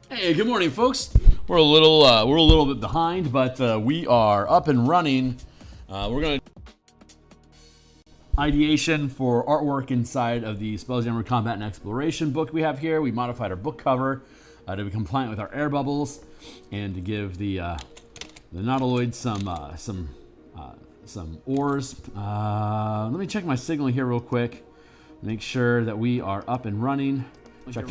Hey, good morning, folks. We're a little bit behind, but we are up and running. We're going to ideation for artwork inside of the Spelljammer Combat and Exploration book we have here. We modified our book cover to be compliant with our air bubbles and to give the nautiloid some ores. Let me check my signal here real quick. Make sure that we are up and running. Check.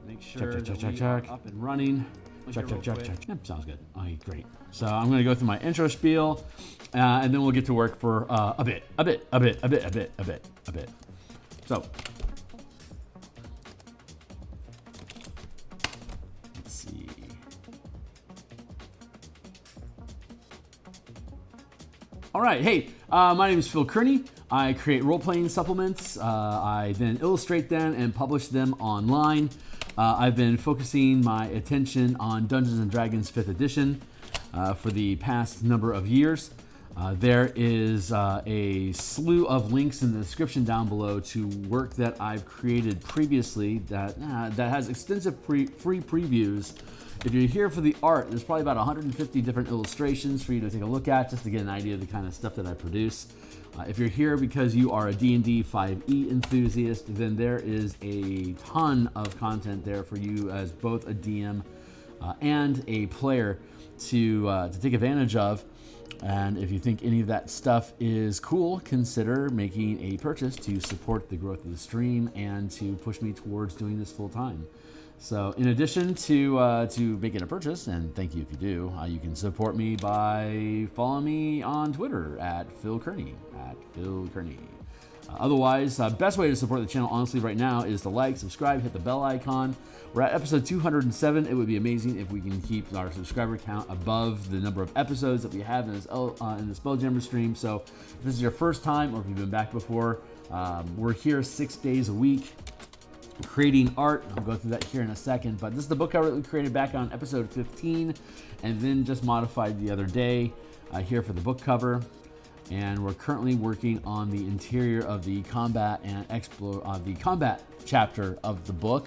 Make sure check. Up and running. Check. Yep, sounds good. Okay, great. So I'm going to go through my intro spiel, and then we'll get to work for a bit. So let's see. All right. Hey, my name is Phil Kearney. I create role-playing supplements. I then illustrate them and publish them online. I've been focusing my attention on Dungeons & Dragons 5th edition for the past number of years. There is a slew of links in the description down below to work that I've created previously that has extensive free previews. If you're here for the art, there's probably about 150 different illustrations for you to take a look at just to get an idea of the kind of stuff that I produce. If you're here because you are a D&D 5e enthusiast, then there is a ton of content there for you as both a DM and a player to take advantage of. And if you think any of that stuff is cool, consider making a purchase to support the growth of the stream and to push me towards doing this full time. So in addition to making a purchase, and thank you if you do, you can support me by following me on Twitter at Phil Kearney, Otherwise, best way to support the channel, honestly, right now is to like, subscribe, hit the bell icon. We're at episode 207. It would be amazing if we can keep our subscriber count above the number of episodes that we have in the Spelljammer stream. So if this is your first time or if you've been back before, we're here 6 days a week creating art. I'll go through that here in a second, but this is the book cover that we created back on episode 15 and then just modified the other day here for the book cover. And we're currently working on the interior of the combat and the combat chapter of the book.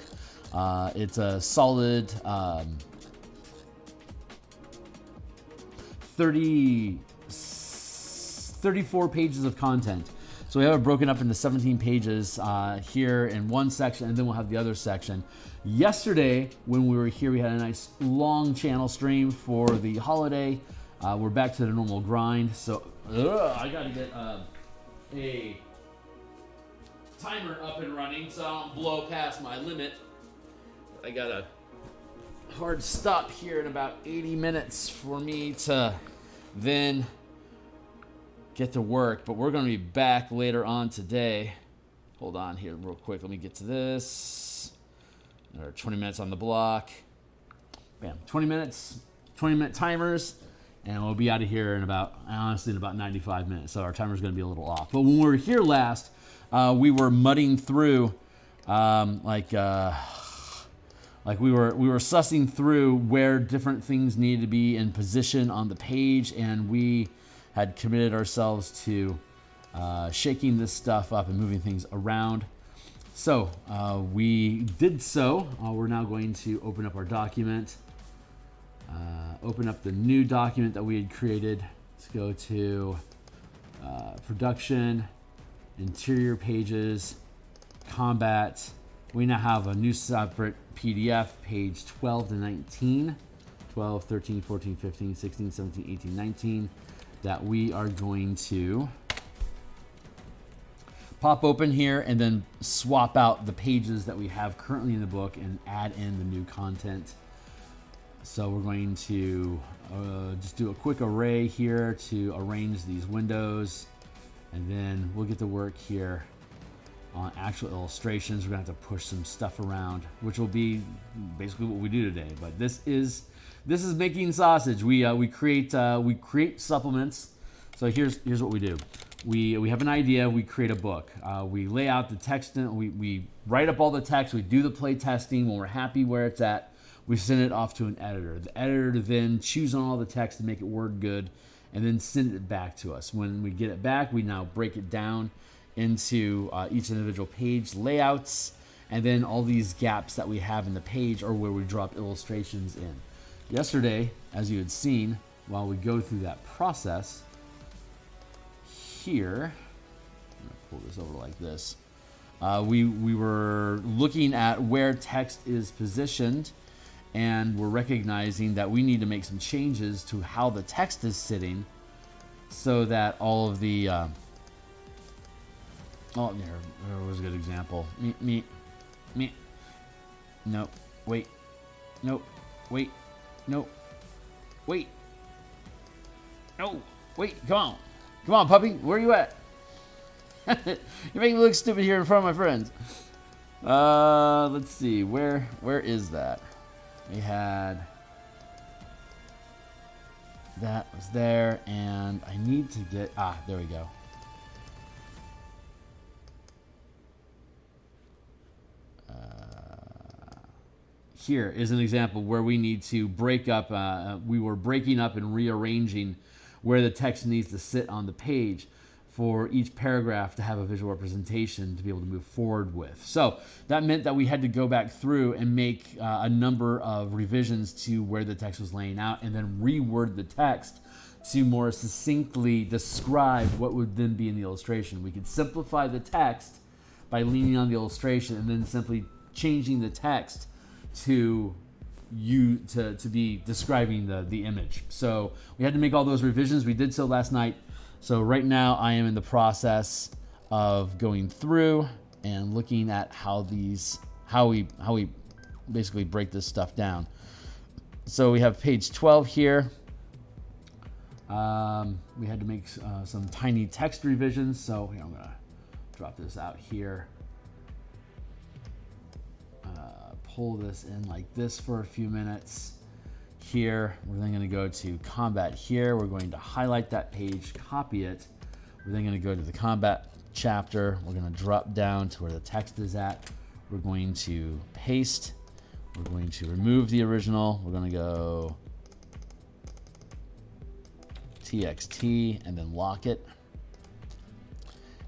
It's a solid 34 pages of content. So we have it broken up into 17 pages here in one section, and then we'll have the other section. Yesterday, when we were here, we had a nice long channel stream for the holiday. We're back to the normal grind. So I gotta get a timer up and running so I don't blow past my limit. I got a hard stop here in about 80 minutes for me to then get to work, but we're going to be back later on today. Hold on here real quick. Let me get to this. There are 20 minutes on the block. Bam, 20 minutes, 20-minute timers, and we'll be out of here in about 95 minutes. So our timer's going to be a little off. But when we were here last, we were mudding through, like we were sussing through where different things needed to be in position on the page, and we had committed ourselves to shaking this stuff up and moving things around. So we did so. We're now going to open up our document, open up the new document that we had created. Let's go to production, interior pages, combat. We now have a new separate PDF, page 12 to 19, 12, 13, 14, 15, 16, 17, 18, 19. That we are going to pop open here and then swap out the pages that we have currently in the book and add in the new content. So we're going to just do a quick array here to arrange these windows, and then we'll get to work here on actual illustrations. We're going to have to push some stuff around, which will be basically what we do today. But this is making sausage. We create supplements. So here's what we do. We have an idea. We create a book. We lay out the text. We write up all the text. We do the play testing. When we're happy where it's at, we send it off to an editor. The editor then chews on all the text to make it word good, and then send it back to us. When we get it back, we now break it down into each individual page layouts, And then all these gaps that we have in the page are where we drop illustrations in. Yesterday, as you had seen, while we go through that process, here, I'm gonna pull this over like this. We were looking at where text is positioned, and we're recognizing that we need to make some changes to how the text is sitting so that all of the oh, there was a good example. Me. No, wait. No, wait. No, wait. No, wait. Come on, puppy. Where are you at? You're making me look stupid here in front of my friends. Let's see. Where is that? We had that was there, and I need to get there we go. Here is an example where we need to break up. We were breaking up and rearranging where the text needs to sit on the page for each paragraph to have a visual representation to be able to move forward with. So that meant that we had to go back through and make a number of revisions to where the text was laying out, and then reword the text to more succinctly describe what would then be in the illustration. We could simplify the text by leaning on the illustration and then simply changing the text to be describing the image. So we had to make all those revisions. We did so last night. So right now I am in the process of going through and looking at how we basically break this stuff down. So we have page 12 here. We had to make some tiny text revisions. So here, I'm gonna drop this out here. Pull this in like this for a few minutes. Here, we're then going to go to combat here. We're going to highlight that page, copy it. We're then going to go to the combat chapter. We're going to drop down to where the text is at. We're going to paste. We're going to remove the original. We're going to go TXT and then lock it.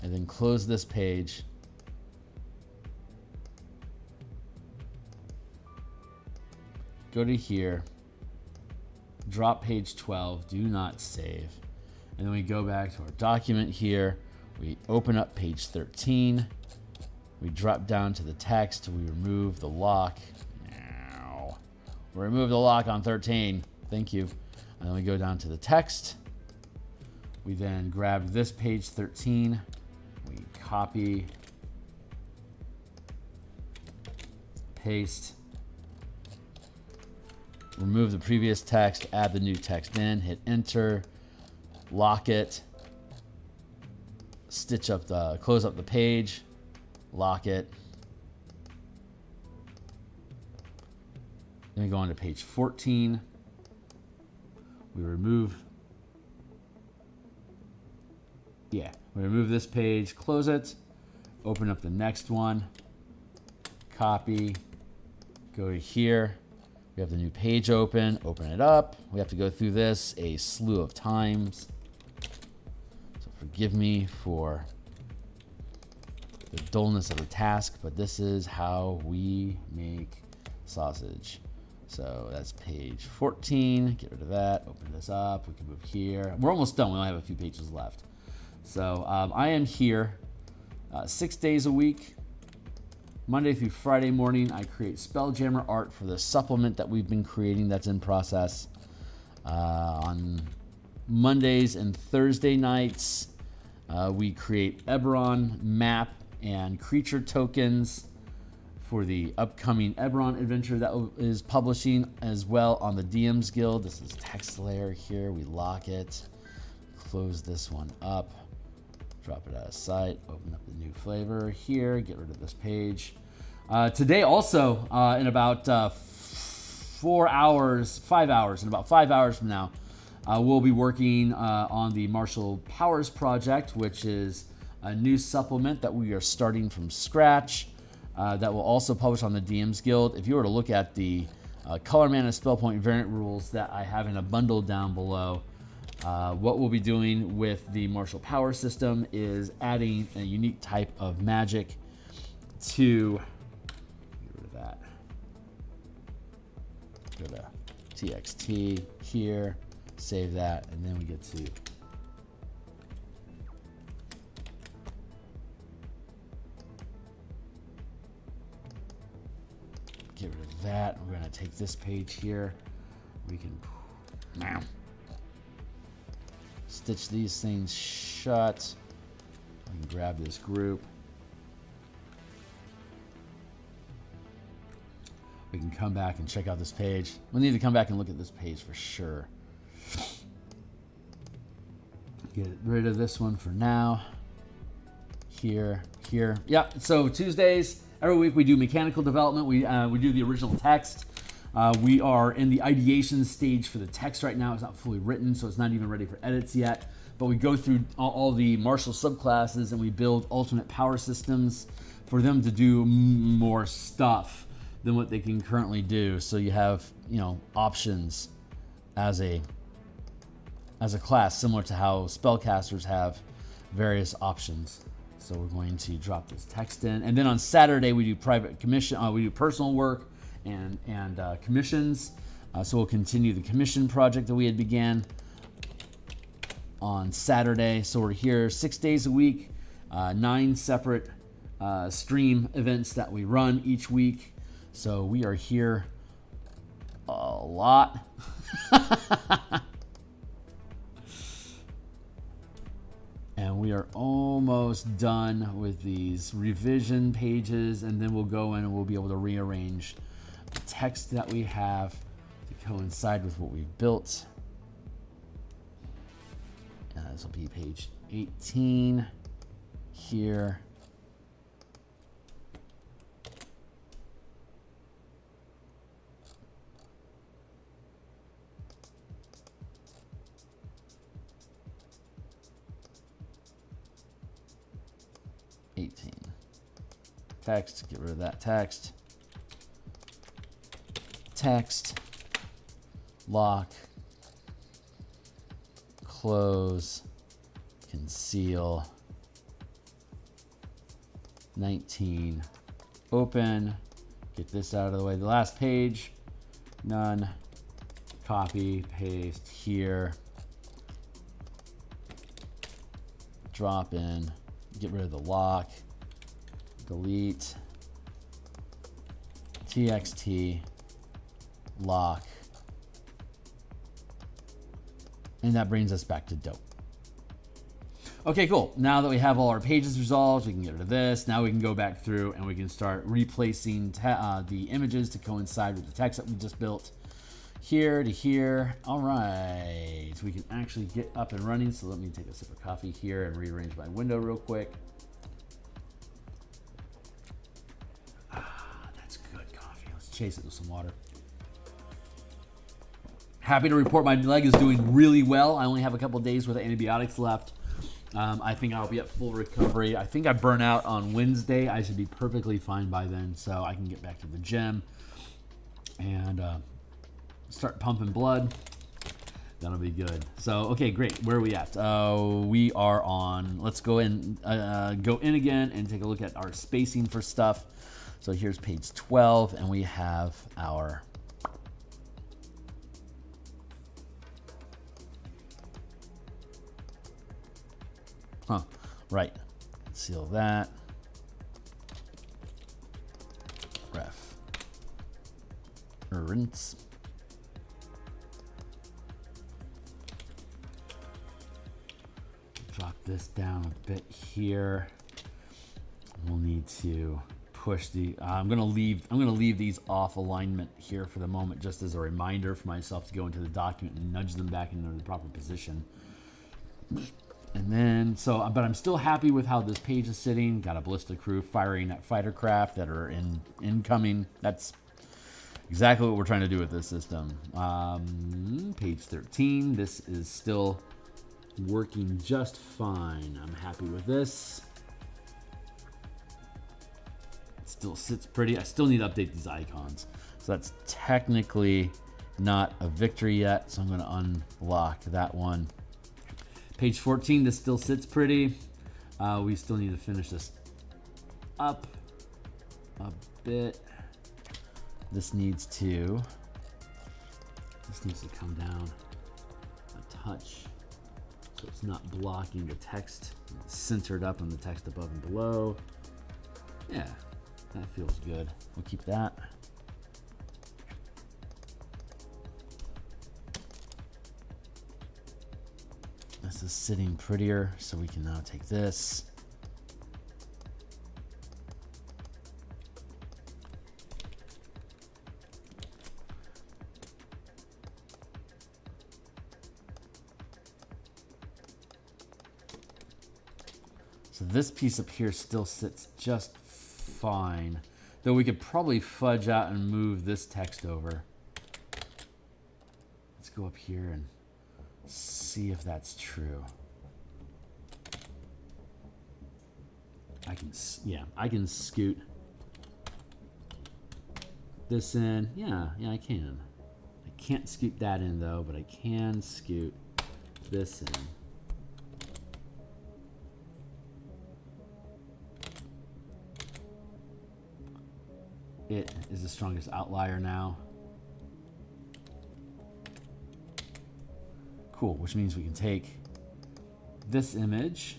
And then close this page. Go to here, drop page 12, do not save. And then we go back to our document here. We open up page 13. We drop down to the text. We remove the lock. We remove the lock on 13. Thank you. And then we go down to the text. We then grab this page 13. We copy, paste, remove the previous text, add the new text in, hit enter, lock it, close up the page, lock it. Then we go on to page 14. We remove this page, close it, open up the next one, copy, go to here. We have the new page open it up. We have to go through this a slew of times. So forgive me for the dullness of the task, but this is how we make sausage. So that's page 14. Get rid of that. Open this up. We can move here. We're almost done. We only have a few pages left. So I am here 6 days a week. Monday through Friday morning, I create Spelljammer art for the supplement that we've been creating that's in process. On Mondays and Thursday nights, we create Eberron map and creature tokens for the upcoming Eberron adventure that is publishing as well on the DMsGuild. This is text layer here. We lock it, close this one up, drop it out of sight, open up the new flavor here, get rid of this page. Today also, in about 5 hours from now, we'll be working on the Martial Powers project, which is a new supplement that we are starting from scratch that will also publish on the DMsGuild. If you were to look at the color mana spell point variant rules that I have in a bundle down below, what we'll be doing with the Martial Power system is adding a unique type of magic to go to txt here, save that, and then we get to get rid of that. We're going to take this page here. We can stitch these things shut. We can grab this group. We can come back and check out this page. We'll need to come back and look at this page for sure. Get rid of this one for now. Here. Yeah, so Tuesdays, every week we do mechanical development. We do the original text. We are in the ideation stage for the text right now. It's not fully written, so it's not even ready for edits yet. But we go through all the martial subclasses and we build alternate power systems for them to do more stuff than what they can currently do. So you have, options as a class, similar to how spellcasters have various options. So we're going to drop this text in, and then on Saturday we do private commission. We do personal work and commissions. So we'll continue the commission project that we had began on Saturday. So we're here 6 days a week, 9 separate stream events that we run each week. So we are here a lot. And we are almost done with these revision pages, and then we'll go in and we'll be able to rearrange the text that we have to coincide with what we've built. And this will be page 18 here. Text, get rid of that text. Text, lock, close, conceal. 19, open. Get this out of the way. The last page, none. Copy, paste here. Drop in, get rid of the lock. Delete, txt, lock, and that brings us back to dope. Okay, cool. Now that we have all our pages resolved, we can get rid of this. Now we can go back through and we can start replacing the images to coincide with the text that we just built. Here to here. All right, we can actually get up and running. So let me take a sip of coffee here and rearrange my window real quick. Chase it with some water. Happy to report my leg is doing really well. I only have a couple days worth of antibiotics left. I think I'll be at full recovery. I think I burn out on Wednesday. I should be perfectly fine by then, so I can get back to the gym and start pumping blood. That'll be good. So, okay, great. Where are we at? We are on, let's go in again and take a look at our spacing for stuff. So here's page 12, and we have our right. Seal that. Ref. Rinse. Drop this down a bit here. We'll need to push the I'm gonna leave these off alignment here for the moment, just as a reminder for myself to go into the document and nudge them back into the proper position. And then but I'm still happy with how this page is sitting. Got a ballista crew firing at fighter craft that are incoming. That's exactly what we're trying to do with this system. Page 13, this is still working just fine. I'm happy with this. Still sits pretty. I still need to update these icons. So that's technically not a victory yet. So I'm going to unlock that one. Page 14, this still sits pretty. We still need to finish this up a bit. This needs to This needs to come down a touch so it's not blocking the text. It's centered up on the text above and below. Yeah, that feels good. We'll keep that. This is sitting prettier, so we can now take this. So this piece up here still sits just fine, though we could probably fudge out and move this text over. Let's go up here and see if that's true. I can scoot this in. Yeah, I can. I can't scoot that in though, but I can scoot this in. It is the strongest outlier now. Cool, which means we can take this image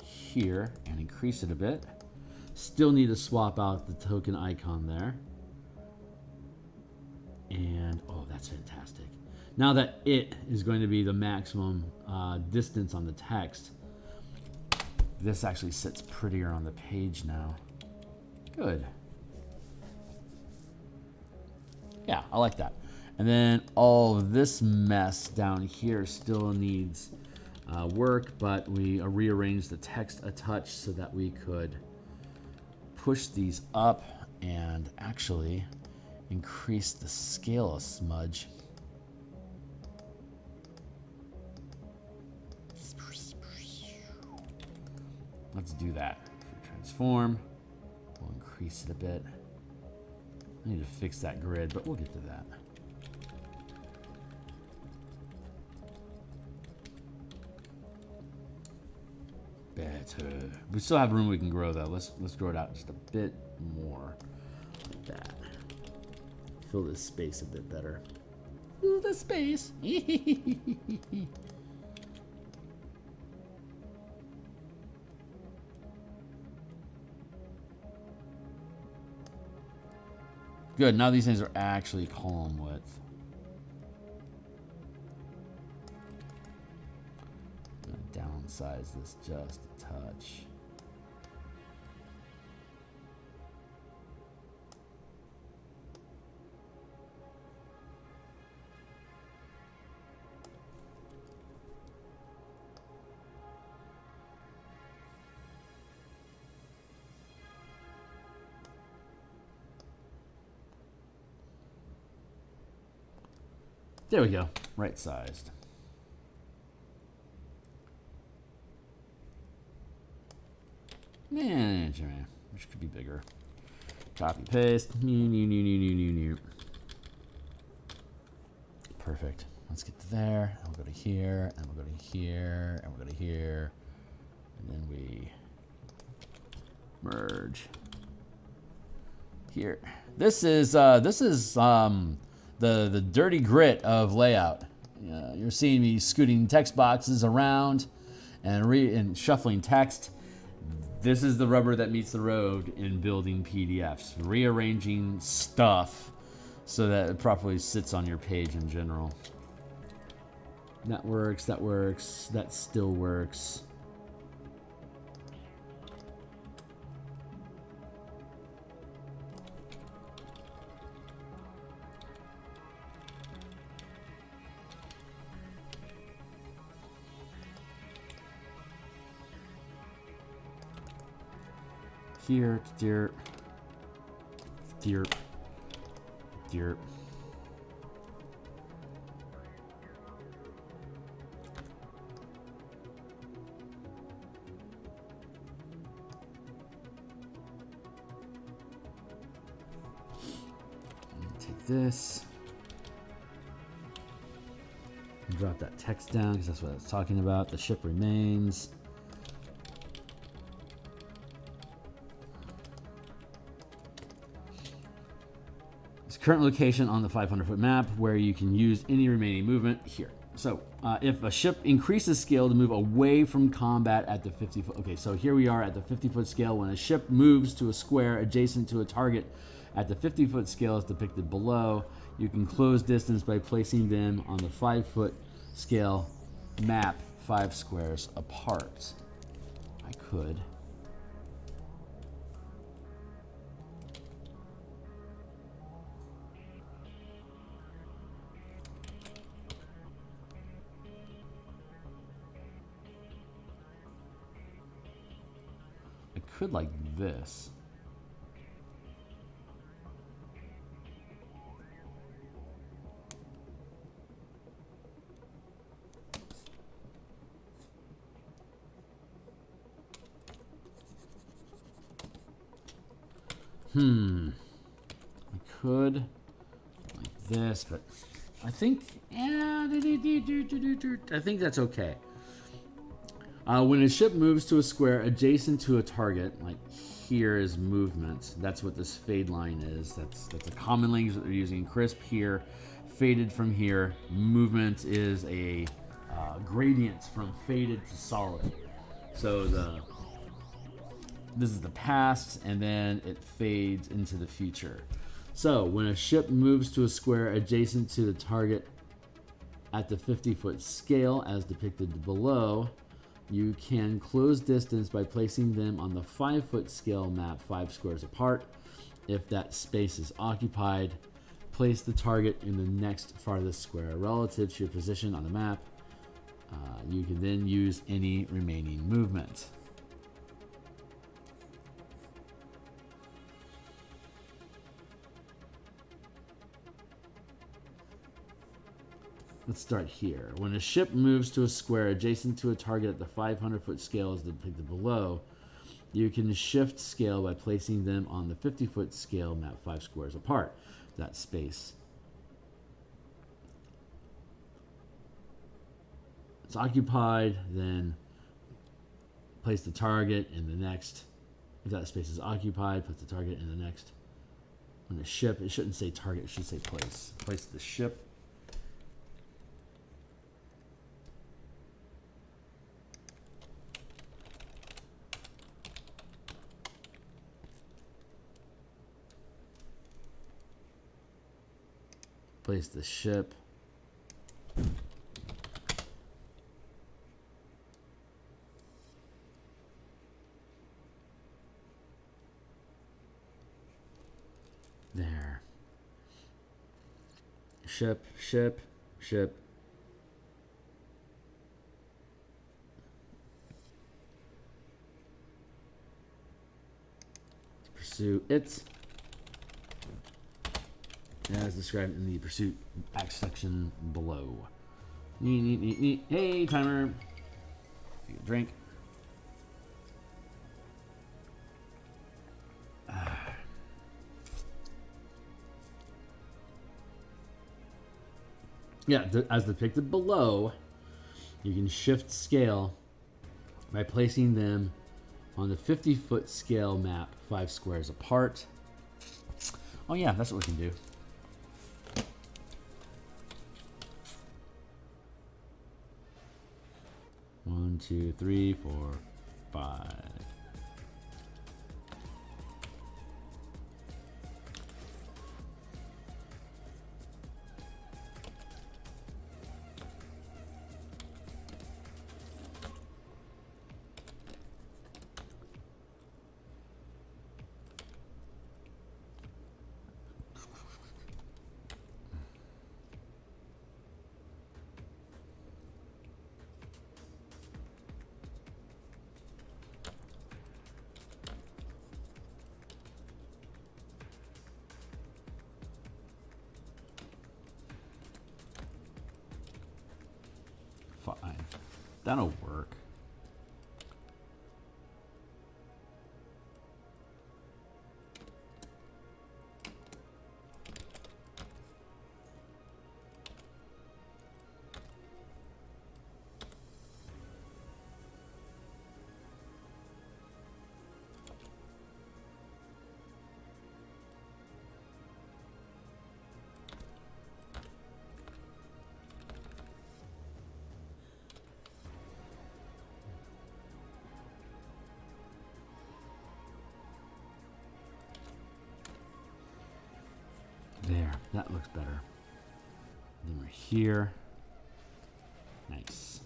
here and increase it a bit. Still need to swap out the token icon there. And, oh, that's fantastic. Now that it is going to be the maximum distance on the text, this actually sits prettier on the page now. Good. Yeah, I like that. And then all of this mess down here still needs work, but we rearranged the text a touch so that we could push these up and actually increase the scale a smudge. Let's do that. Transform. We'll increase it a bit. I need to fix that grid, but we'll get to that. Better. We still have room we can grow though. Let's grow it out just a bit more like that. Fill this space a bit better. Ooh, the space. Good, now these things are actually column width. I'm gonna downsize this just a touch. There we go, right sized. Man, which could be bigger. Copy paste. Perfect. Let's get to there. And we'll go to here, and we'll go to here, and we'll go to here, and then we merge here. This is the dirty grit of layout. You're seeing me scooting text boxes around and shuffling text. This is the rubber that meets the road in building PDFs, rearranging stuff so that it properly sits on your page in general. That works, that still works. Here, dear. Take this. Drop that text down because that's what I was talking about. The ship remains. current location on the 500-foot map where you can use any remaining movement here. So if a ship increases scale to move away from combat at the 50-foot... Okay, so here we are at the 50-foot scale. When a ship moves to a square adjacent to a target at the 50-foot scale as depicted below, you can close distance by placing them on the 5-foot scale map 5 squares apart. I could... could like this. I could like this, but I think, yeah, I think that's okay. When a ship moves to a square adjacent to a target, like here is movement. That's what this fade line is. That's a common language that they're using. Crisp here, faded from here. Movement is a gradient from faded to solid. So this is the past, and then it fades into the future. So when a ship moves to a square adjacent to the target at the 50-foot scale, as depicted below, you can close distance by placing them on the 5-foot scale map 5 squares apart. If that space is occupied, place the target in the next farthest square relative to your position on the map. You can then use any remaining movement. Let's start here. When a ship moves to a square adjacent to a target at the 500-foot scale as depicted below, you can shift scale by placing them on the 50-foot scale map 5 squares apart. That space. It's occupied, then place the target in the next. If that space is occupied, put the target in the next. When a ship, it shouldn't say target, it should say place. Place the ship. Place the ship. There. Ship, ship, ship. Pursue it. As described in the pursuit act section below. Neat. Hey, timer. Take a drink. Yeah, as depicted below, you can shift scale by placing them on the 50-foot scale map 5 squares apart. Oh yeah, that's what we can do. One, two, three, 4, 5. Fine. That'll work. There, that looks better. Then we're here. Nice.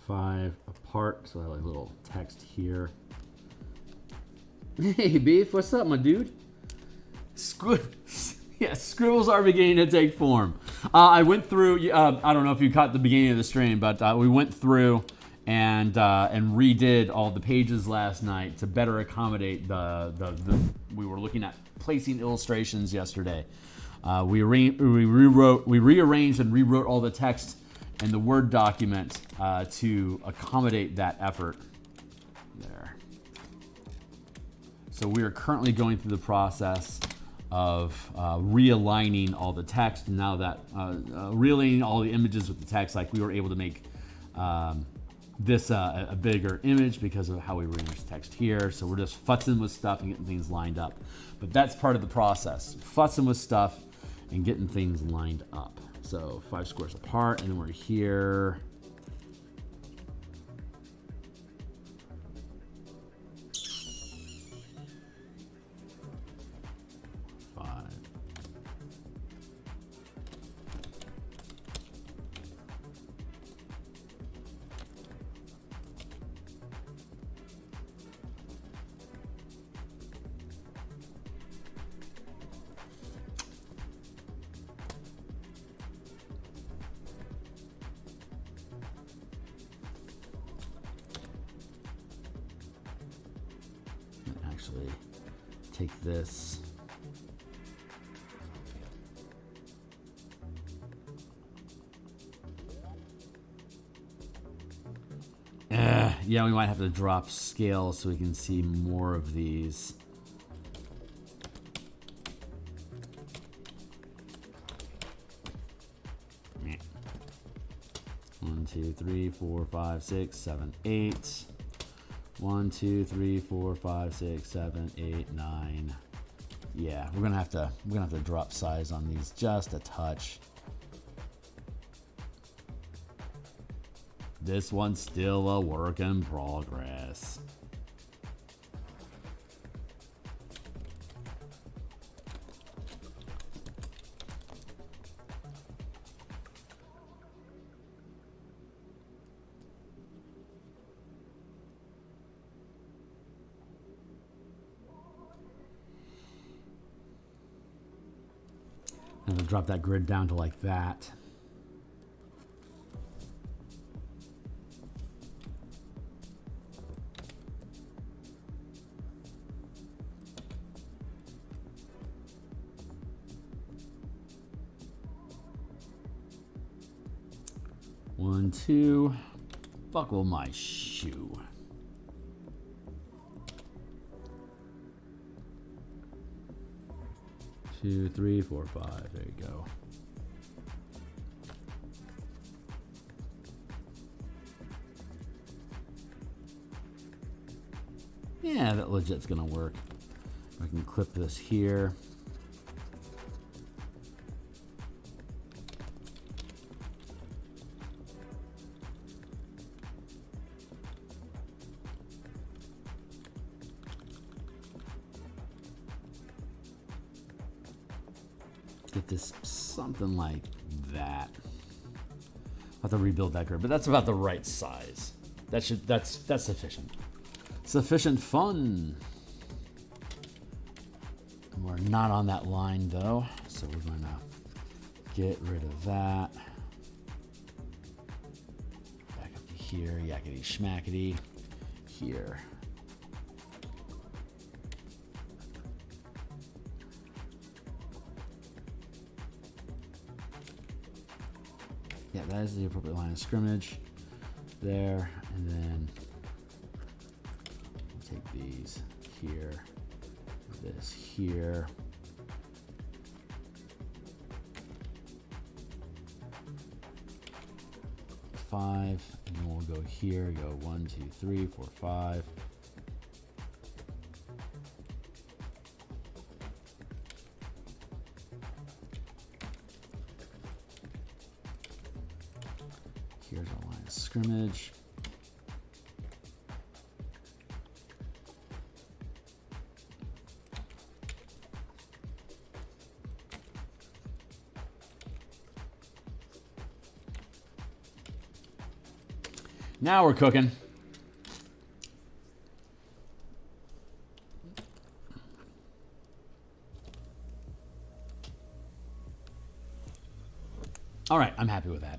Five apart, so I have like a little text here. Hey Beef, what's up, my dude? Yeah, scribbles are beginning to take form. I went through. I don't know if you caught the beginning of the stream, but we went through and redid all the pages last night to better accommodate the. We were looking at placing illustrations yesterday. We rearranged and rewrote all the text in the Word document to accommodate that effort. There. So we are currently going through the process of realigning all the text. And now that realigning all the images with the text, like we were able to make this a bigger image because of how we rearranged the text here. So we're just futzing with stuff and getting things lined up. But that's part of the process, futzing with stuff and getting things lined up. So 5 squares apart, and then we're here. Actually take this. Yeah, we might have to drop scale so we can see more of these. One, 2, 3, 4, 5, 6, 7, 8. 1, 2, 3, 4, 5, 6, 7, 8, 9. Yeah, we're gonna have to drop size on these just a touch. This one's still a work in progress. I'm gonna drop that grid down to like that. One, two, buckle my shoe. Two, three, four, five. There you go. Yeah, that legit's gonna work. I can clip this here. Get this something like that. I'll have to rebuild that grid, but that's about the right size. That's sufficient. Sufficient fun. We're not on that line though, so we're gonna get rid of that. Back up to here, yakety schmackety. Here. Yeah, that is the appropriate line of scrimmage. there, and then take these here, this here. Five, and then we'll go here, go 1, 2, 3, 4, 5. Here's our line of scrimmage. Now we're cooking. All right, I'm happy with that.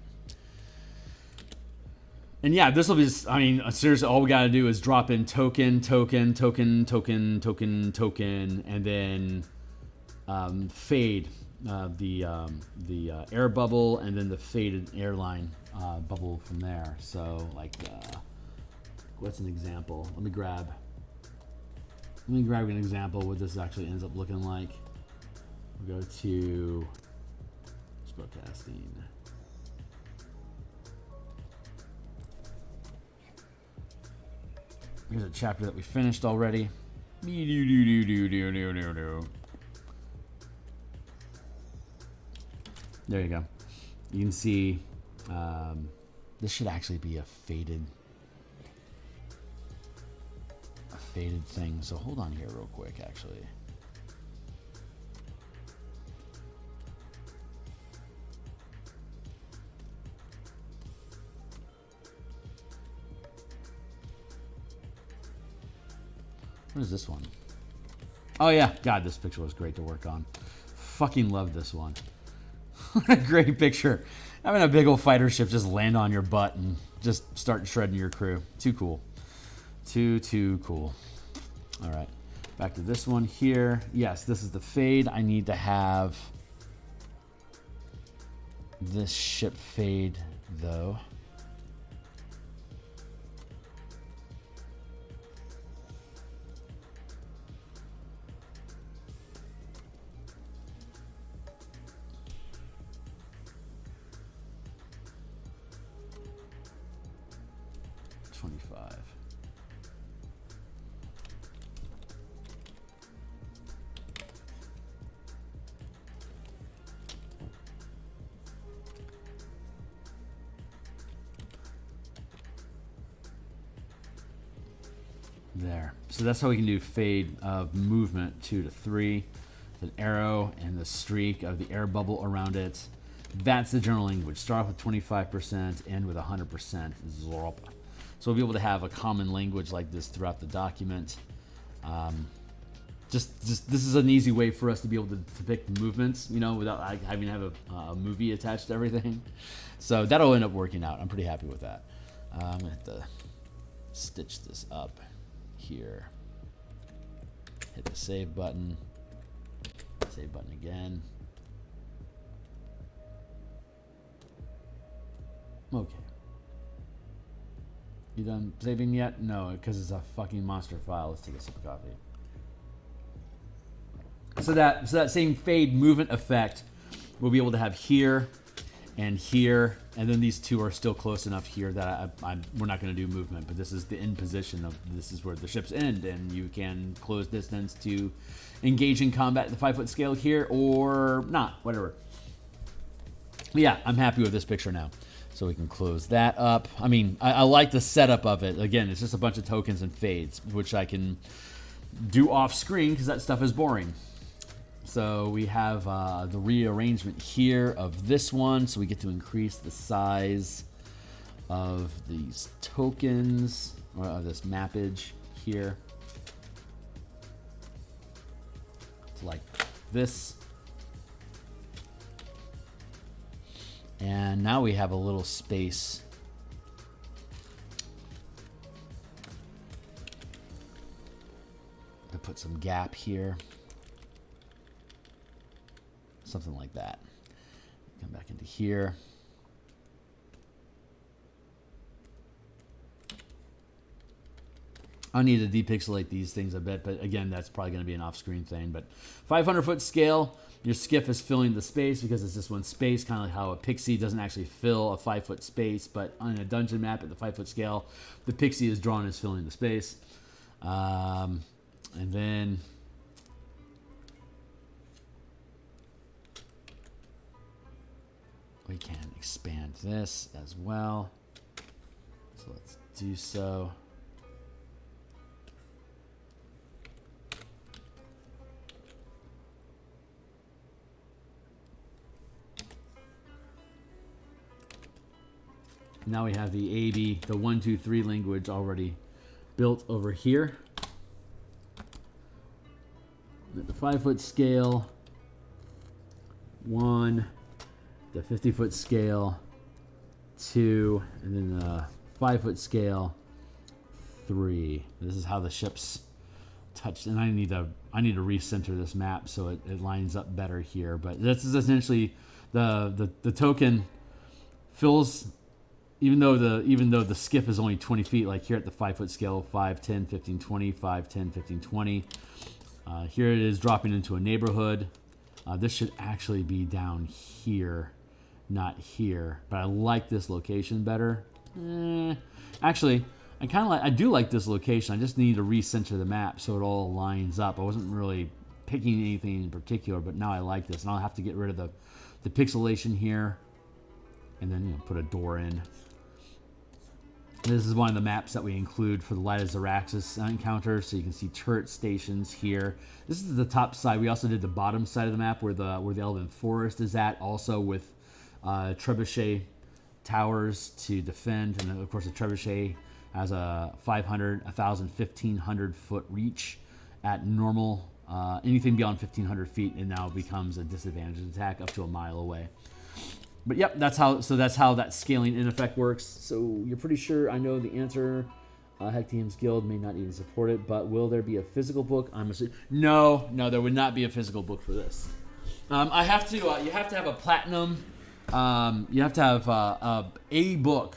And yeah, this will be, I mean, seriously, all we got to do is drop in token, token, token, token, token, token, and then fade the air bubble, and then the faded airline bubble from there. So, like, what's an example? Let me grab an example of what this actually ends up looking like. We'll go to spellcasting. Here's a chapter that we finished already. There you go. You can see this should actually be a faded thing. So hold on here real quick, actually. What is this one? Oh yeah, God, this picture was great to work on. Fucking love this one. What a great picture. Having a big old fighter ship just land on your butt and just start shredding your crew. Too cool. Too cool. All right, back to this one here. Yes, this is the fade. I need to have this ship fade though. There. So that's how we can do fade of movement 2 to 3. An arrow and the streak of the air bubble around it. That's the general language. Start off with 25%, end with 100%. Zorp. So we'll be able to have a common language like this throughout the document. Just this is an easy way for us to be able to depict movements, you know, without having to have a movie attached to everything. So that'll end up working out. I'm pretty happy with that. I'm gonna have to stitch this up here. Hit the save button. Save button again. Okay. You done saving yet? No, because it's a fucking monster file. Let's take a sip of coffee. So that same fade movement effect we'll be able to have here and here, and then these two are still close enough here that we're not going to do movement, but this is the end position of, this is where the ships end, and you can close distance to engage in combat at the 5-foot scale here, or not, whatever. But yeah, I'm happy with this picture now. So we can close that up. I mean, I like the setup of it. Again, it's just a bunch of tokens and fades, which I can do off screen because that stuff is boring. So we have the rearrangement here of this one. So we get to increase the size of these tokens, or this mappage here. It's like this. And now we have a little space to put some gap here. Something like that. Come back into here. I need to depixelate these things a bit, but again, that's probably going to be an off-screen thing. But 500-foot scale, your skiff is filling the space because it's just one space, kind of like how a pixie doesn't actually fill a 5-foot space, but on a dungeon map at the 5-foot scale, the pixie is drawn as filling the space. And then we can expand this as well. So let's do so. Now we have the AB, the 1, 2, 3 language already built over here. At the 5-foot scale, 1, the 50-foot scale, 2, and then the 5-foot scale, 3. This is how the ships touch, and I need to recenter this map so it lines up better here. But this is essentially the token fills. Even though the skiff is only 20 feet, like here at the 5-foot scale, 5, 10, 15, 20, 5, 10, 15, 20. Here it is dropping into a neighborhood. This should actually be down here, not here. But I like this location better. Actually, I do like this location. I just need to recenter the map so it all lines up. I wasn't really picking anything in particular, but now I like this. And I'll have to get rid of the pixelation here, and then put a door in. This is one of the maps that we include for the Light of Zaraxis encounter, so you can see turret stations here. This is the top side. We also did the bottom side of the map where the Elven Forest is at, also with trebuchet towers to defend, and then of course the trebuchet has a 500, 1,000, 1,500 foot reach at normal. Anything beyond 1,500 feet, it now becomes a disadvantaged attack up to a mile away. But yep, that's how that scaling in effect works. So you're pretty sure I know the answer. Heck, DMsGuild may not even support it, but will there be a physical book? I'm assuming no, there would not be a physical book for this. I have to. You have to have a platinum. You have to have a book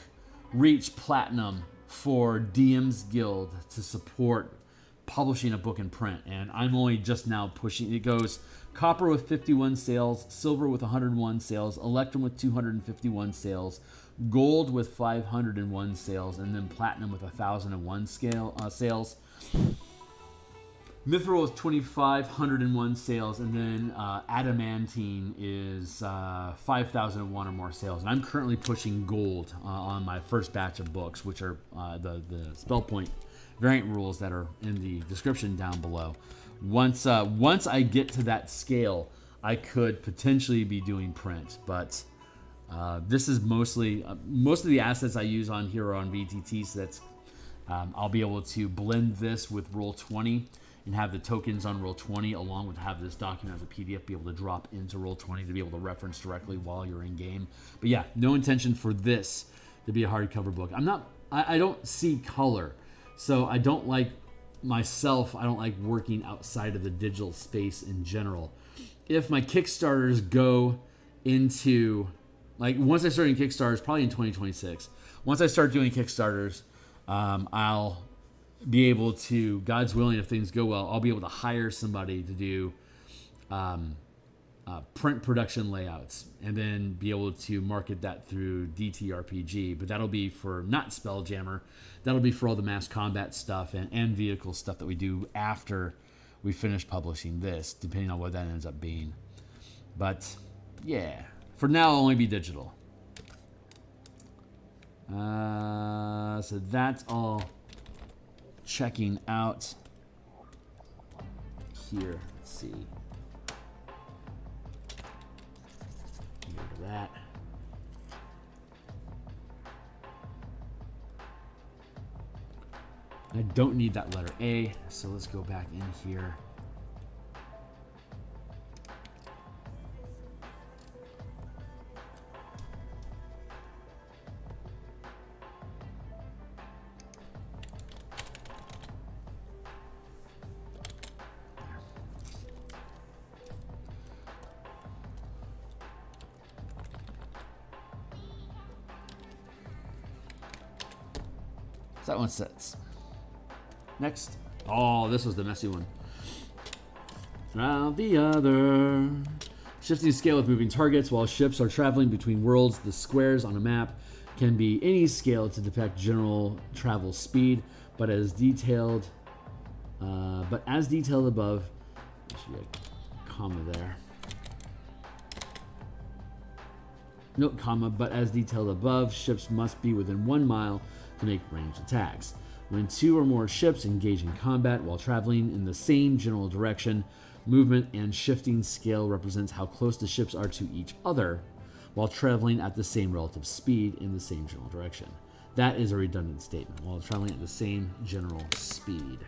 reach platinum for DMsGuild to support publishing a book in print, and I'm only just now pushing. It goes copper with 51 sales, silver with 101 sales, electrum with 251 sales, gold with 501 sales, and then platinum with 1,001 sales. Mithril with 2,501 sales, and then adamantine is 5,001 or more sales. And I'm currently pushing gold on my first batch of books, which are the spell point variant rules that are in the description down below. Once I get to that scale, I could potentially be doing print, but this is mostly most of the assets I use on here are on VTT, so that's I'll be able to blend this with Roll20 and have the tokens on Roll20 along with have this document as a PDF be able to drop into Roll20 to be able to reference directly while you're in game. But yeah, no intention for this to be a hardcover book. I don't see color, so I don't like working outside of the digital space in general. If my Kickstarters go into, like, once I start doing Kickstarters, probably in 2026, once I start doing Kickstarters, I'll be able to, God's willing, if things go well, I'll be able to hire somebody to do print production layouts and then be able to market that through DTRPG. But that'll be for not Spelljammer. That'll be for all the mass combat stuff and vehicle stuff that we do after we finish publishing this, depending on what that ends up being. But yeah, for now, it'll only be digital. So that's all checking out here. Let's see. Go to that. I don't need that letter A, so let's go back in here. So that one sits. Next. Oh, this was the messy one. Round the other. Shifting scale with moving targets while ships are traveling between worlds. The squares on a map can be any scale to depict general travel speed, but as detailed above. There should be a comma there. Note comma, but as detailed above, ships must be within 1 mile to make ranged attacks. When 2 or more ships engage in combat while traveling in the same general direction, movement and shifting scale represents how close the ships are to each other while traveling at the same relative speed in the same general direction. That is a redundant statement, while traveling at the same general speed.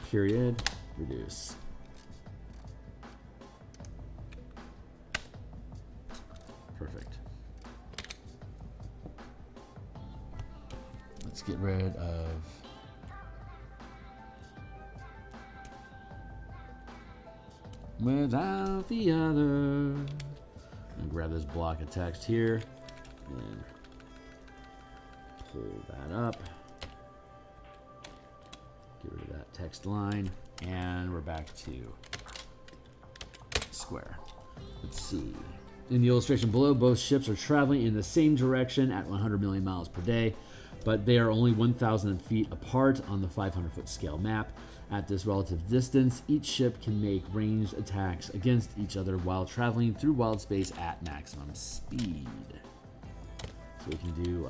Period, reduce. Perfect. Let's get rid of without the other. And grab this block of text here and pull that up. Get rid of that text line, and we're back to square. Let's see. In the illustration below, both ships are traveling in the same direction at 100 million miles per day, but they are only 1,000 feet apart on the 500-foot scale map. At this relative distance, each ship can make ranged attacks against each other while traveling through wild space at maximum speed. So we can do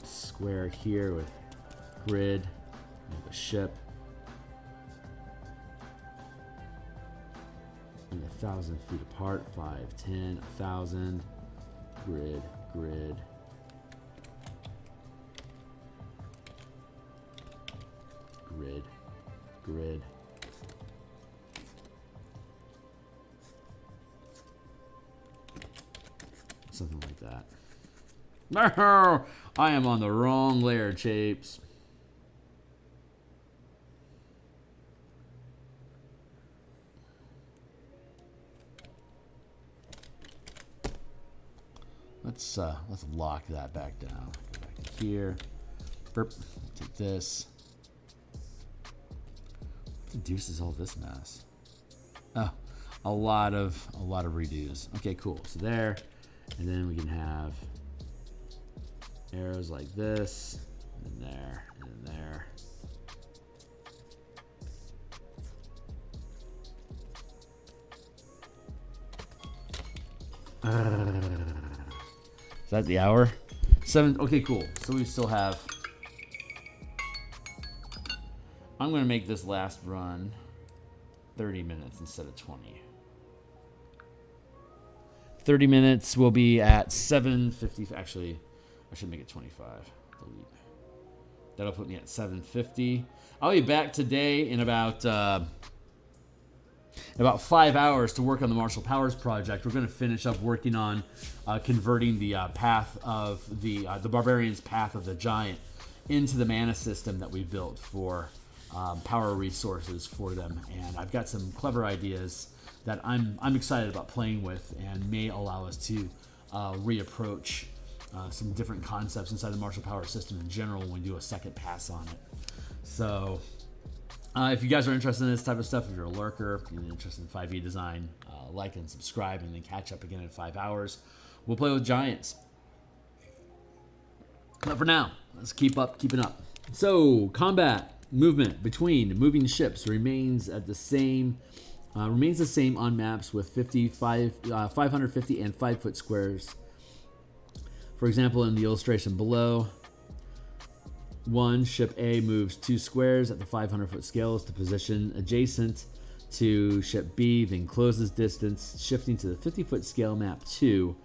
square here with grid, make a ship, and 1,000 feet apart, 5, 10, 1,000, grid, grid, grid, grid. Something like that. No, I am on the wrong layer, Chapes. Let's lock that back down. Go back to here. Burp. Take this. What the deuce is all this mess? Oh, a lot of redos. Okay, cool. So there, and then we can have arrows like this, and there, and there. Is that the hour? 7. Okay, cool. So we still have. I'm going to make this last run 30 minutes instead of 20. 30 minutes will be at 7:50. Actually, I should make it 25. Delete. That'll put me at 7:50. I'll be back today in about 5 hours to work on the Martial Powers project. We're going to finish up working on converting the path of the Barbarian's Path of the Giant into the mana system that we built for power resources for them. And I've got some clever ideas that I'm excited about playing with and may allow us to reapproach some different concepts inside the Martial Power system in general when we do a second pass on it. So if you guys are interested in this type of stuff, if you're a lurker, if you're interested in 5e design, like and subscribe, and then catch up again in 5 hours. We'll play with giants. But for now, let's keeping up. So combat movement between moving ships remains the same on maps with 550 and 5-foot squares. For example, in the illustration below, 1, ship A moves 2 squares at the 500-foot scales to position adjacent to ship B, then closes distance, shifting to the 50-foot scale map 2,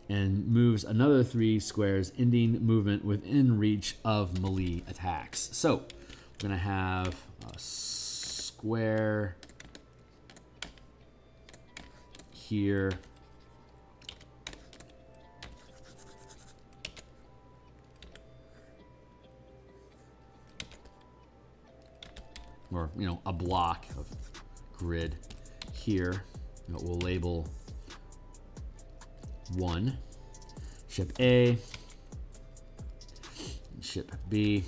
and moves another 3 squares, ending movement within reach of melee attacks. So we're going to have a square here. or a block of grid here that we'll label 1, ship A, ship B,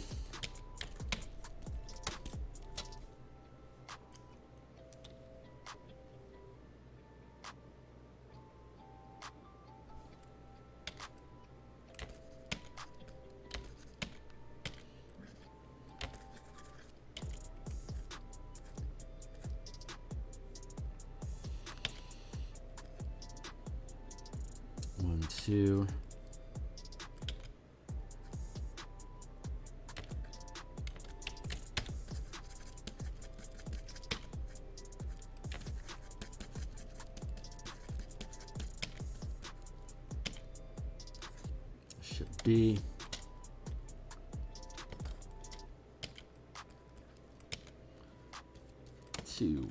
one, two. Ship B. Two.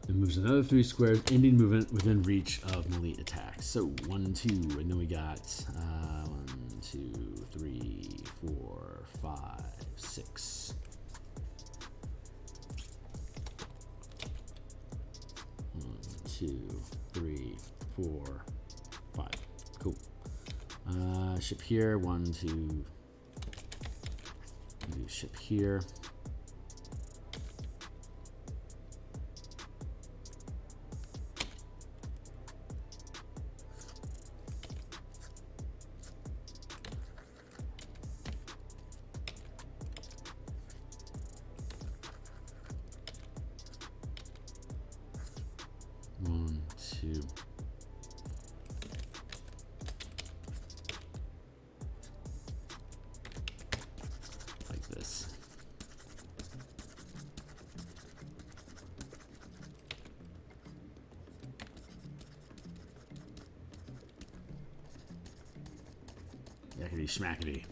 It moves another 3 squares, ending movement within reach of melee attacks. So 1, 2, and then we got 1, 2, 3, 4, 5, 6. 1, 2, 3, 4, 5. Cool. Ship here. 1, 2. Ship here. One, two. Like this. Yakety schmackety.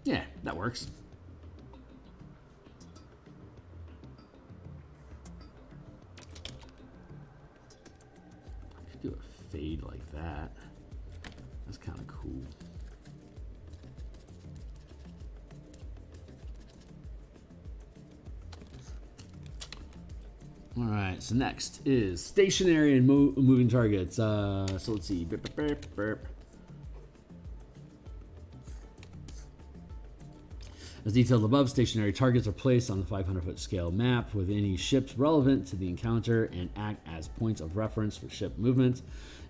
Yeah, that works. I could do a fade like that. That's kind of cool. All right, so next is stationary and moving targets. So let's see. Burp, burp, burp. As detailed above, stationary targets are placed on the 500-foot scale map with any ships relevant to the encounter and act as points of reference for ship movement.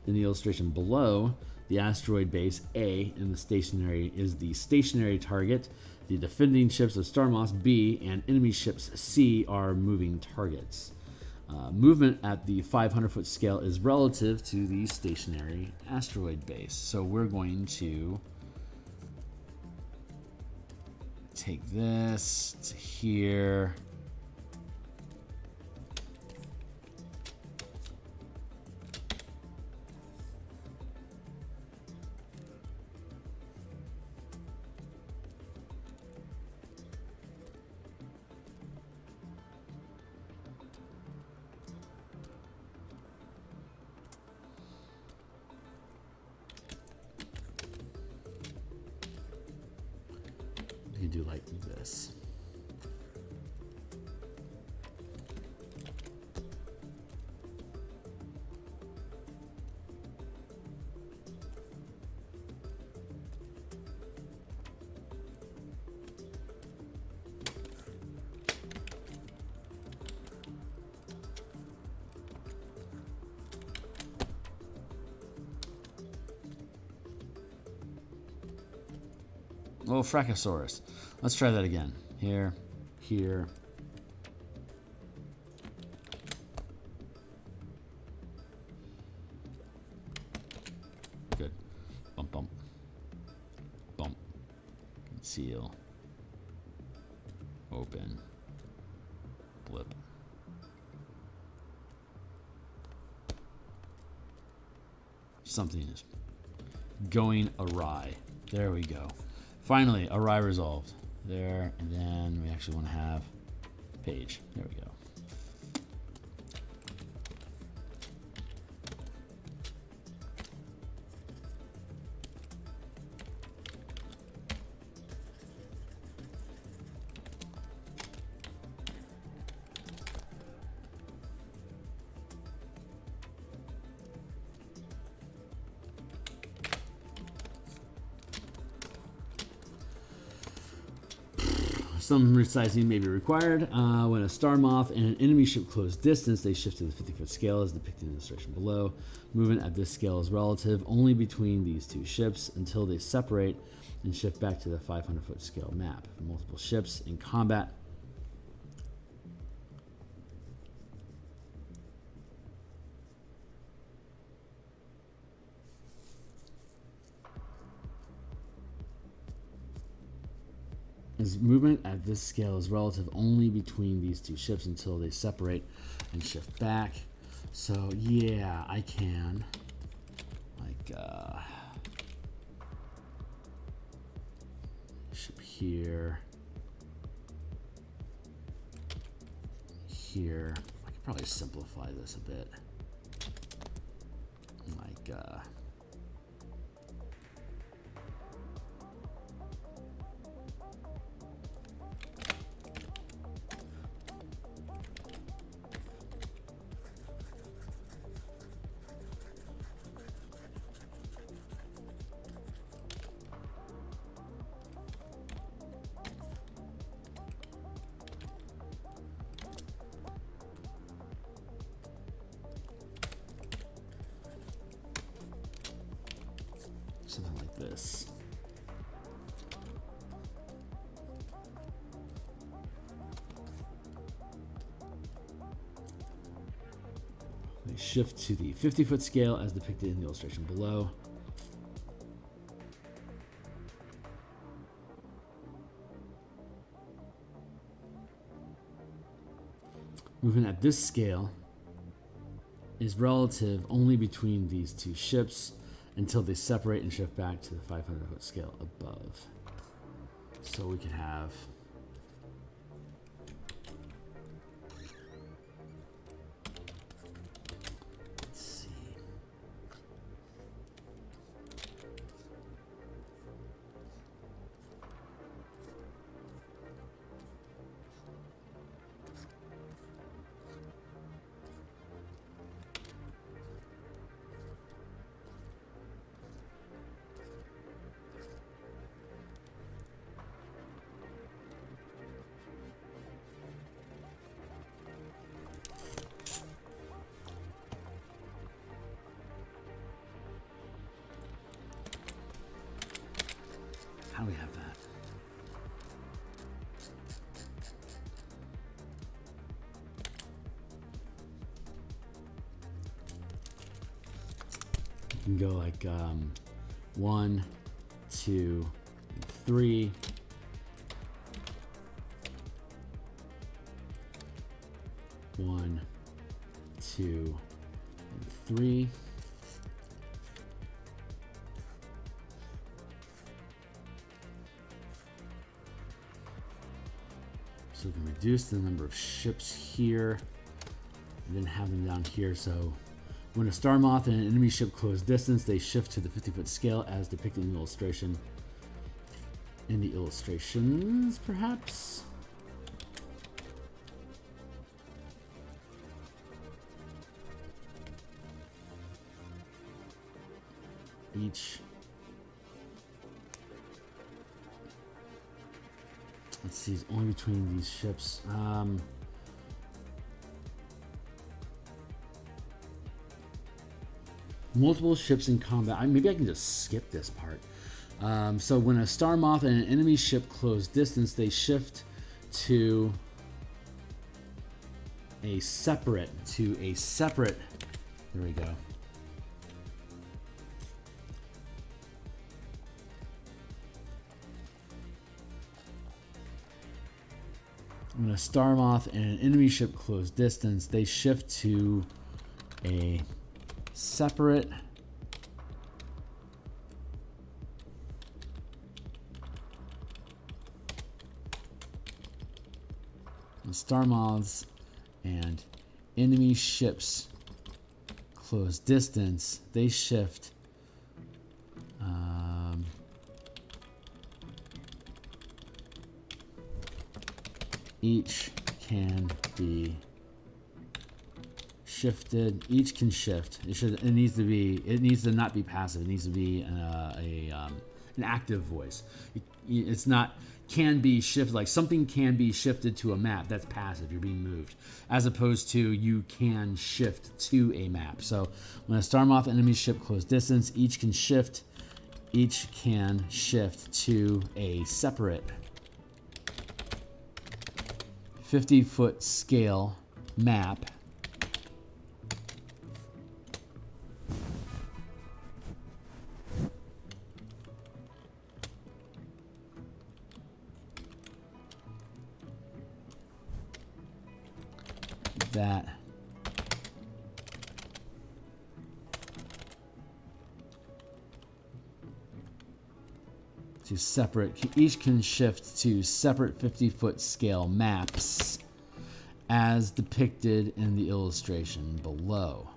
In the illustration below, the asteroid base A in the stationary is the stationary target. The defending ships of Starmoss B and enemy ships C are moving targets. Movement at the 500-foot scale is relative to the stationary asteroid base. So we're going to take this to here. You do like this. Little Fracosaurus. Let's try that again. Here, here. Good. Bump, bump. Bump. Conceal. Open. Blip. something is going awry. There we go. Finally, awry resolved. There, and then we actually want to have page. There we go. Some resizing may be required. When a star moth and an enemy ship close distance, they shift to the 50-foot scale as depicted in the illustration below. Movement at this scale is relative only between these two ships until they separate and shift back to the 500-foot scale map. Multiple ships in combat. As movement at this scale is relative only between these two ships until they separate and shift back. So yeah, I can like ship here, here. I could probably simplify this a bit. Like something like this. We shift to the 50-foot scale as depicted in the illustration below. Movement at this scale is relative only between these two ships until they separate and shift back to the 500-foot scale above. So we can have let's see. How do we have that? You can go like 1, 2, 3. One, 2, 3. So we can reduce the number of ships here and then have them down here. So when a star moth and an enemy ship close distance, they shift to the 50-foot scale as depicted in the illustration. In the illustrations, perhaps? Each. Let's see, it's only between these ships. Multiple ships in combat. Maybe I can just skip this part. So when a star moth and an enemy ship close distance, they shift to a separate. There we go. When a star moth and an enemy ship close distance, they shift to a separate When star moths and enemy ships close distance, they shift each can be shifted. Each can shift. It needs to not be passive. It needs to be an active voice. It's not can be shifted, like something can be shifted to a map. That's passive. You're being moved, as opposed to you can shift to a map. So when a star moth enemy ship close distance, each can shift to a separate 50-foot scale map that to separate, each can shift to separate 50-foot scale maps as depicted in the illustration below.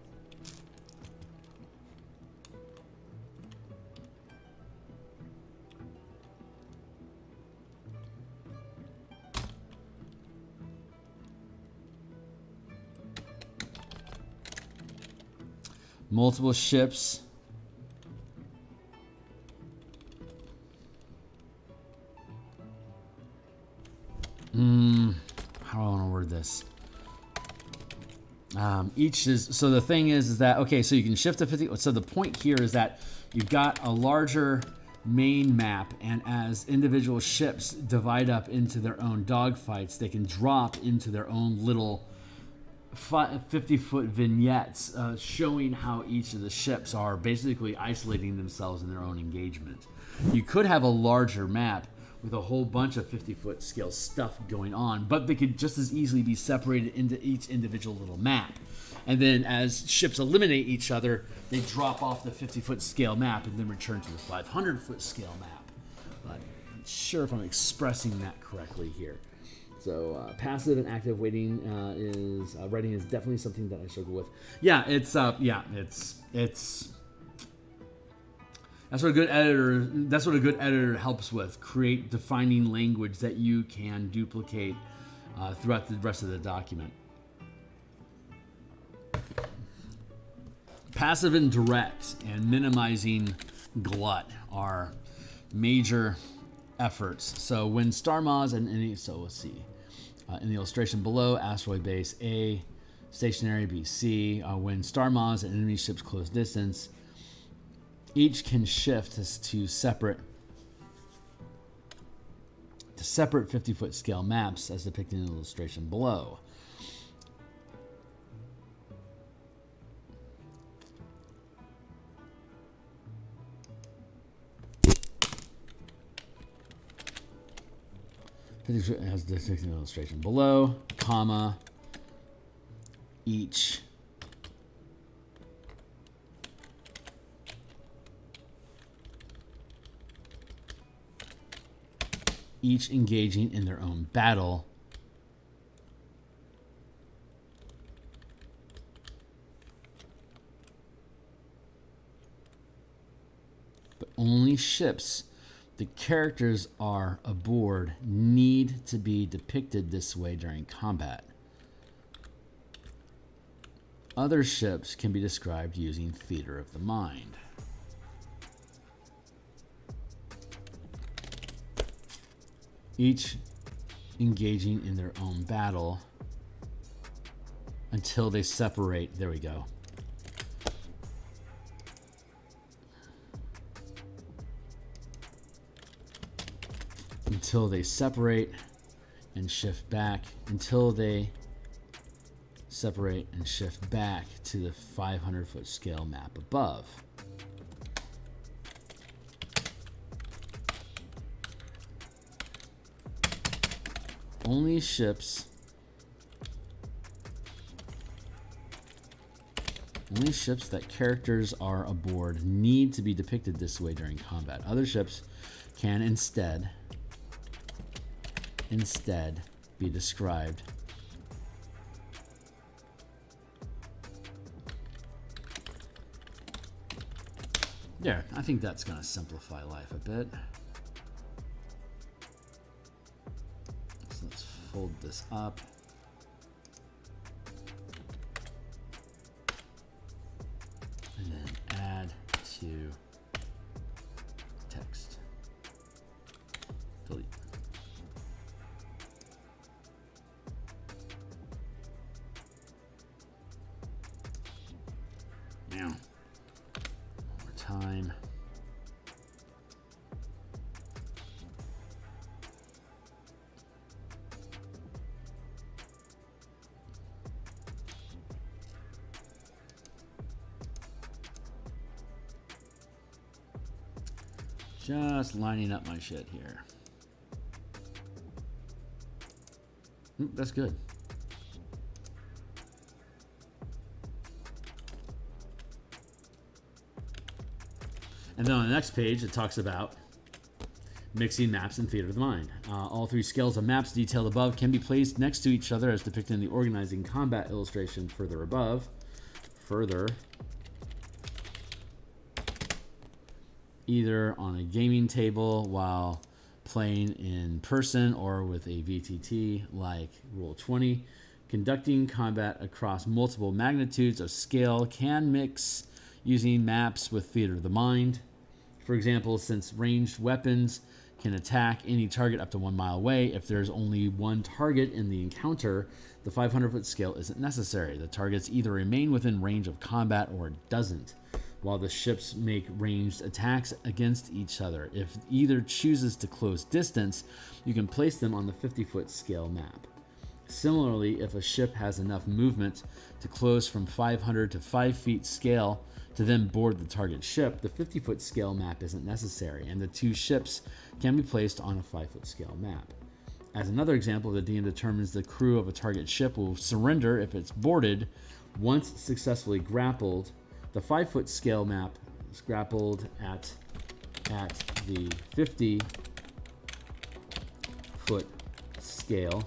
Multiple ships. How do I want to word this? Each is, so the thing is that, okay, so you can shift to 50. So the point here is that you've got a larger main map, and as individual ships divide up into their own dogfights, they can drop into their own little 50-foot vignettes showing how each of the ships are basically isolating themselves in their own engagement. You could have a larger map with a whole bunch of 50-foot scale stuff going on, but they could just as easily be separated into each individual little map. And then as ships eliminate each other, they drop off the 50-foot scale map and then return to the 500-foot scale map. But I'm not sure if I'm expressing that correctly here. So passive and active writing is definitely something that I struggle with. Yeah, it's that's what a good editor helps with. Create defining language that you can duplicate throughout the rest of the document. Passive and direct and minimizing glut are major efforts. So when star moths and any, so let's see, in the illustration below, asteroid base A, stationary B, C. When star moths and enemy ships close distance, each can shift to separate 50-foot scale maps as depicted in the illustration below. As depicted in the illustration below, comma, each engaging in their own battle, but only ships the characters are aboard need to be depicted this way during combat. Other ships can be described using theater of the mind. Each engaging in their own battle until they separate. There we go. Until they separate and shift back. Until they separate and shift back to the 500-foot scale map above. Only ships that characters are aboard need to be depicted this way during combat. Other ships can instead be described There, I think that's going to simplify life a bit. So let's fold this up. And then add to text. Delete. Now, one more time. Just lining up my shit here. That's good. And then on the next page, it talks about mixing maps and theater of the mind. All three scales of maps detailed above can be placed next to each other as depicted in the organizing combat illustration further above. Further, either on a gaming table while playing in person or with a VTT like Roll20. Conducting combat across multiple magnitudes of scale can mix using maps with theater of the mind. For example, since ranged weapons can attack any target up to 1 mile away, if there's only one target in the encounter, the 500-foot scale isn't necessary. The targets either remain within range of combat or it doesn't, while the ships make ranged attacks against each other. If either chooses to close distance, you can place them on the 50-foot scale map. Similarly, if a ship has enough movement to close from 500 to 5 feet scale to then board the target ship, the 50-foot scale map isn't necessary, and the two ships can be placed on a 5-foot scale map. As another example, the DM determines the crew of a target ship will surrender if it's boarded. Once successfully grappled, the 5-foot scale map is grappled at the 50-foot scale.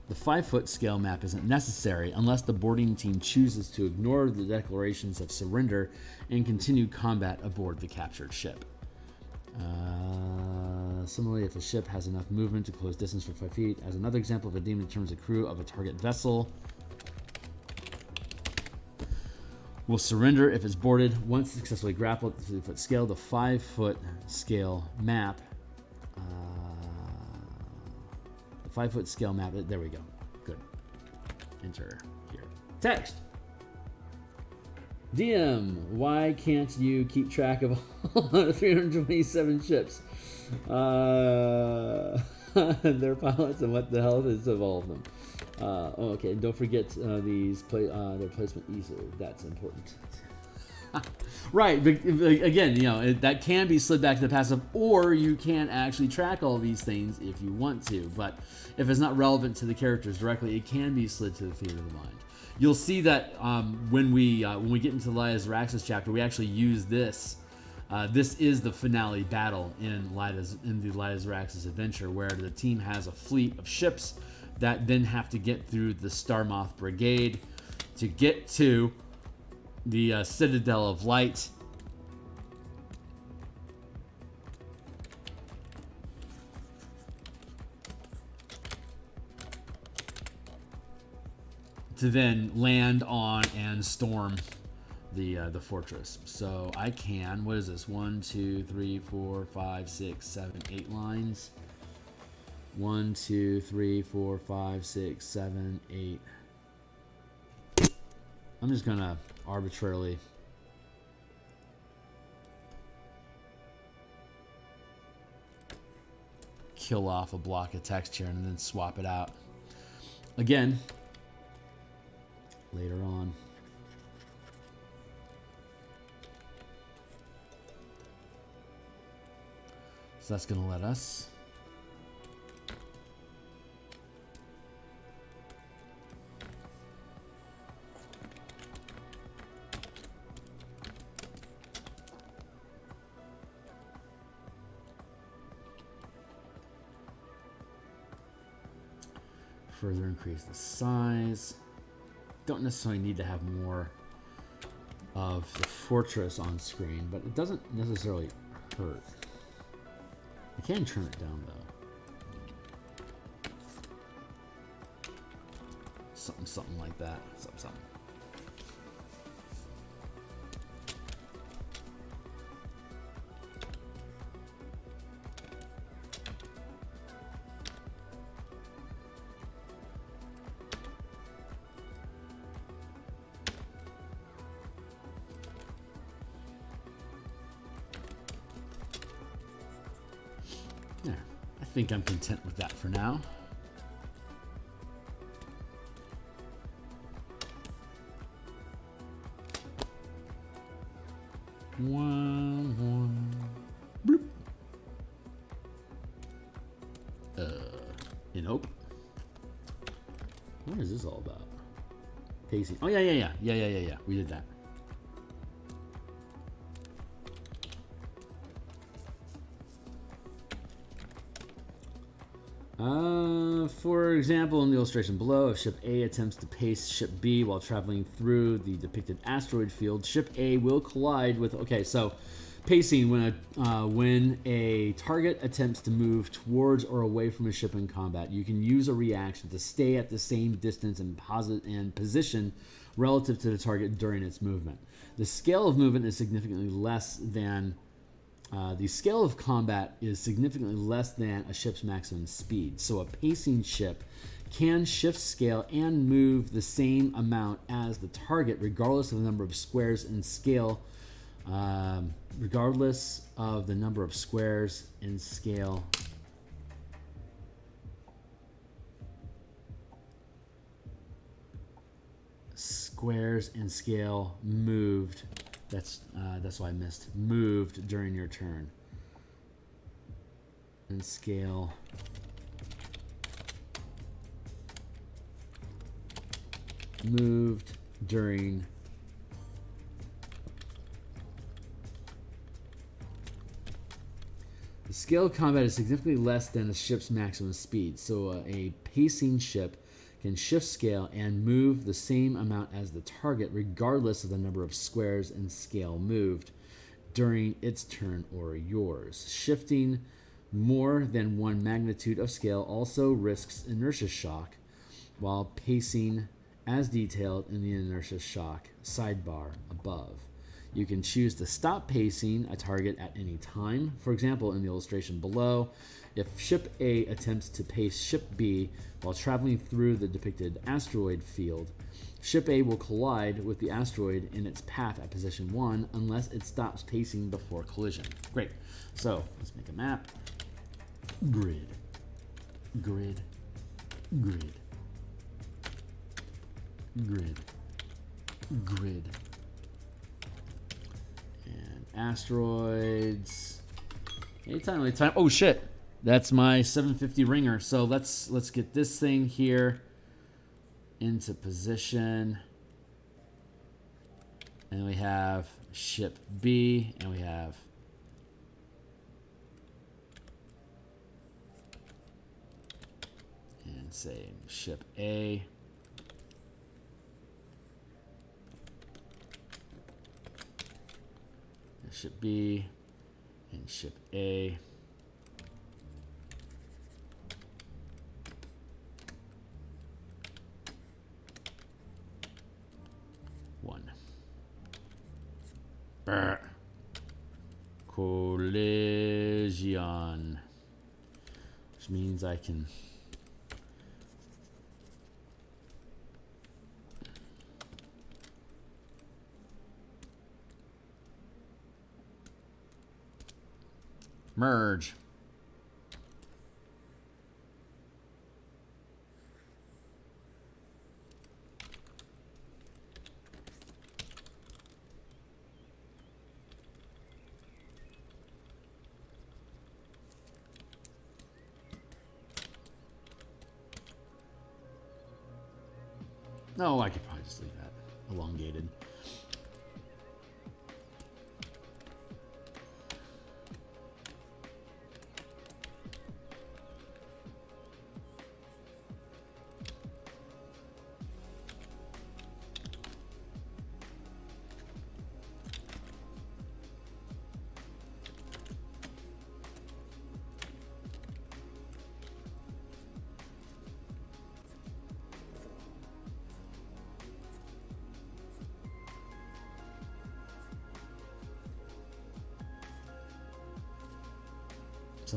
The 5-foot scale map isn't necessary unless the boarding team chooses to ignore the declarations of surrender and continue combat aboard the captured ship. Similarly, if a ship has enough movement to close distance for 5 feet, as another example, if a demon determines the crew of a target vessel will surrender if it's boarded. Once successfully grappled at the 50-foot scale, the 5-foot scale map. The 5-foot scale map. There we go. Good. Enter here. Text. DM, why can't you keep track of all 327 ships? Their pilots and what the hell is of all of them. Okay, and don't forget their placement easily. That's important. Right, but again, that can be slid back to the passive, or you can actually track all these things if you want to. But if it's not relevant to the characters directly, it can be slid to the theater of the mind. You'll see that when we get into the Light of Zaraxis chapter, we actually use this. This is the finale battle in the Light of Zaraxis adventure, where the team has a fleet of ships that then have to get through the Starmoth Brigade to get to the Citadel of Light. To then land on and storm the fortress. So I can, what is this? 1, 2, 3, 4, 5, 6, 7, 8 lines. 1, 2, 3, 4, 5, 6, 7, 8. I'm just gonna arbitrarily kill off a block of text here and then swap it out again later on. So that's gonna let us further increase the size. Don't necessarily need to have more of the fortress on screen, but it doesn't necessarily hurt. I can turn it down though. Something like that. Something. There. I think I'm content with that for now. Bloop. In hope. What is this all about? Pacing. Oh yeah. We did that. For example, in the illustration below, if ship A attempts to pace ship B while traveling through the depicted asteroid field, ship A will collide with... Okay, so pacing, when a target attempts to move towards or away from a ship in combat, you can use a reaction to stay at the same distance and position relative to the target during its movement. The scale of movement is significantly less than... the scale of combat is significantly less than a ship's maximum speed. So a pacing ship can shift scale and move the same amount as the target, regardless of the number of squares in scale. Regardless of the number of squares in scale. Squares in scale moved. That's why I missed. Moved during your turn. And scale. Moved during the scale of combat is significantly less than a ship's maximum speed. So a pacing ship can shift scale and move the same amount as the target, regardless of the number of squares in scale moved during its turn or yours. Shifting more than one magnitude of scale also risks inertia shock, while pacing as detailed in the inertia shock sidebar above. You can choose to stop pacing a target at any time. For example, in the illustration below, if ship A attempts to pace ship B while traveling through the depicted asteroid field, ship A will collide with the asteroid in its path at position 1 unless it stops pacing before collision. Great. So let's make a map. Grid. Grid. Grid. Grid. Grid. And asteroids. Anytime. Oh shit. That's my 750 ringer. So let's get this thing here into position. And we have ship B, and we have and say ship A. Ship B and ship A. Collision, which means I can merge. No, I could probably just leave that elongated.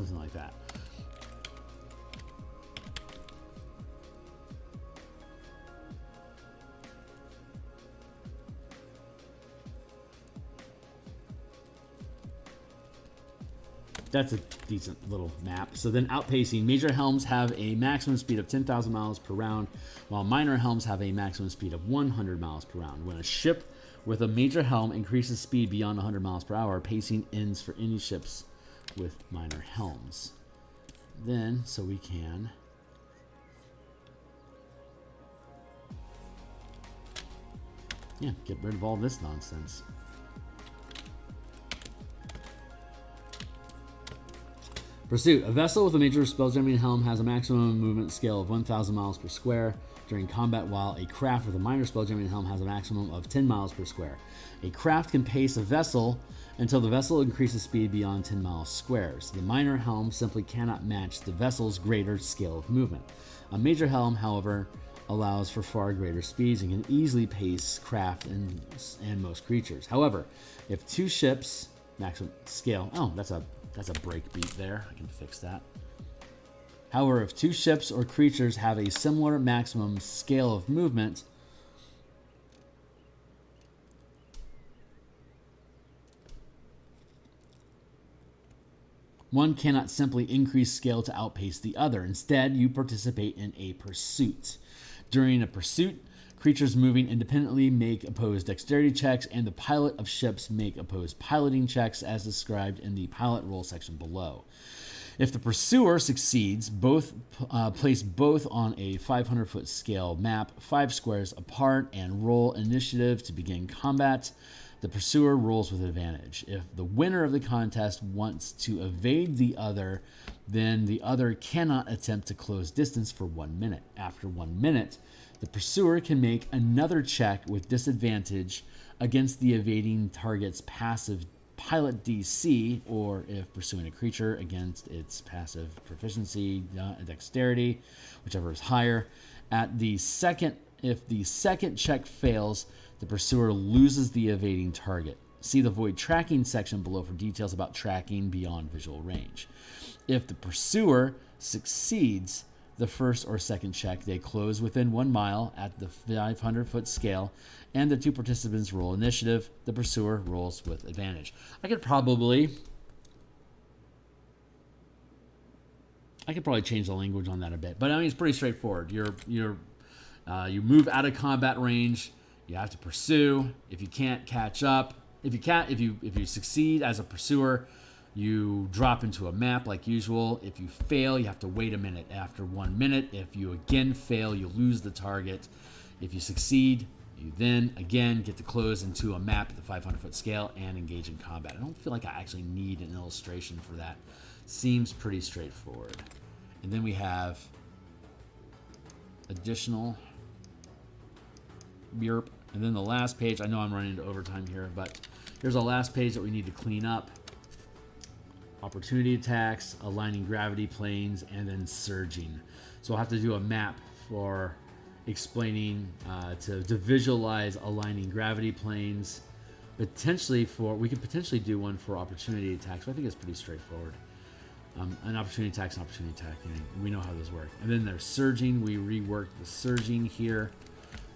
something like that. That's a decent little map. So then outpacing, major helms have a maximum speed of 10,000 miles per round, while minor helms have a maximum speed of 100 miles per round. When a ship with a major helm increases speed beyond 100 miles per hour, pacing ends for any ships with minor helms. Then, so we can get rid of all this nonsense. Pursuit. A vessel with a major spelljamming helm has a maximum movement scale of 1,000 miles per square during combat, while a craft with a minor spelljamming helm has a maximum of 10 miles per square. A craft can pace a vessel until the vessel increases speed beyond 10 miles squares. The minor helm simply cannot match the vessel's greater scale of movement. A major helm, however, allows for far greater speeds and can easily pace craft and most creatures. However, if two ships maximum scale, that's a break beat there. I can fix that. However, if two ships or creatures have a similar maximum scale of movement, one cannot simply increase scale to outpace the other. Instead, you participate in a pursuit. During a pursuit, creatures moving independently make opposed dexterity checks, and the pilot of ships make opposed piloting checks as described in the pilot roll section below. If the pursuer succeeds, place both on a 500-foot scale map 5 squares apart and roll initiative to begin combat. The pursuer rolls with advantage. If the winner of the contest wants to evade the other, then the other cannot attempt to close distance for 1 minute. After 1 minute, the pursuer can make another check with disadvantage against the evading target's passive pilot DC, or if pursuing a creature, against its passive proficiency, dexterity, whichever is higher. If the second check fails, the pursuer loses the evading target. See the void tracking section below for details about tracking beyond visual range. If the pursuer succeeds the first or second check, they close within 1 mile at the 500-foot scale, and the two participants roll initiative. The pursuer rolls with advantage. I could probably change the language on that a bit, but I mean it's pretty straightforward. You move out of combat range. You have to pursue. If you can't catch up, if you succeed as a pursuer, you drop into a map like usual. If you fail, you have to wait a minute. After 1 minute, if you again fail, you lose the target. If you succeed, you then again get to close into a map at the 500-foot scale and engage in combat. I don't feel like I actually need an illustration for that. Seems pretty straightforward. And then we have additional Yerp. And then the last page, I know I'm running into overtime here, but here's the last page that we need to clean up. Opportunity attacks, aligning gravity planes, and then surging. So I'll have to do a map for explaining to visualize aligning gravity planes. We could potentially do one for opportunity attacks, but I think it's pretty straightforward. An opportunity attack is an opportunity attack. We know how those work. And then there's surging. We reworked the surging here,